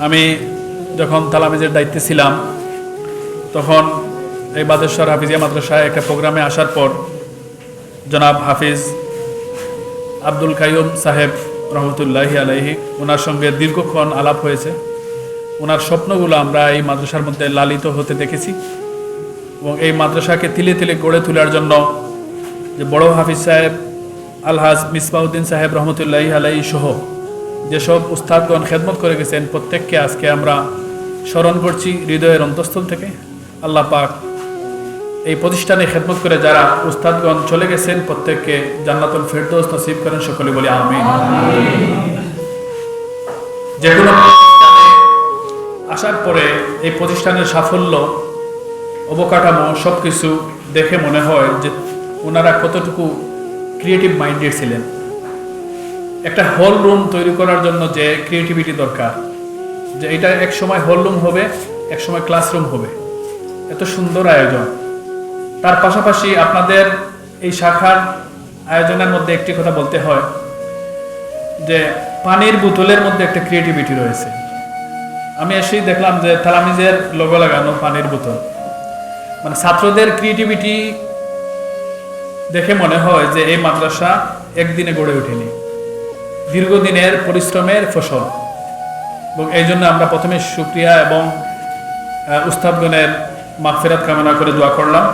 আমি যখন তালামিজের দায়িত্বে ছিলাম তখন এই বাদেশ্বর হাফিজিয়া মাদ্রাসায় একটা প্রোগ্রামে আসার পর জনাব হাফিজ আব্দুল কাইয়ুম সাহেব রহমতুল্লাহি আলাইহি ওনার সঙ্গে দীর্ঘক্ষণ আলাপ হয়েছে। ওনার স্বপ্নগুলো আমরা এই মাদ্রাসার মধ্যে লালিত হতে দেখেছি এবং এই মাদ্রাসাকে তিলে তিলে গড়ে তোলার জন্য যে বড় হাফিজ সাহেব আলহাজ মিসবাউদ্দিন সাহেব রহমতুল্লাহি আলাইহি সহ যেসব উস্তাদগণ খেদমত করে গেছেন প্রত্যেককে আজকে আমরা স্মরণ করছি হৃদয়ের অন্তঃস্থল থেকে। আল্লাহ পাক এই প্রতিষ্ঠানে খেদমত করে যারা উস্তাদগণ চলে গেছেন প্রত্যেককে জান্নাতুল ফেরদৌস নসিব করেন, সকলে বলি আমিন। যে কোনো প্রতিষ্ঠানে আসার পরে এই প্রতিষ্ঠানের সাফল্য অবকাঠামো সব কিছু দেখে মনে হয় যে ওনারা কতটুকু ক্রিয়েটিভ মাইন্ডেড ছিলেন। একটা হল রুম তৈরি করার জন্য যে ক্রিয়েটিভিটি দরকার, যে এটা এক সময় হল রুম হবে, এক সময় ক্লাসরুম হবে, এত সুন্দর আয়োজন। তার পাশাপাশি আপনাদের এই শাখার আয়োজনের মধ্যে একটি কথা বলতে হয় যে পানির বোতলের মধ্যে একটা ক্রিয়েটিভিটি রয়েছে। আমি এসেই দেখলাম যে তালামিজের লোগো লাগানো পানির বোতল, মানে ছাত্রদের ক্রিয়েটিভিটি দেখে মনে হয় যে এই মাদ্রাসা একদিনে গড়ে ওঠেনি, দীর্ঘদিনের পরিশ্রমের ফসল। এবং এই জন্য আমরা প্রথমে শুকরিয়া এবং উস্তাদগণের মাগফিরাত কামনা করে দোয়া করলাম।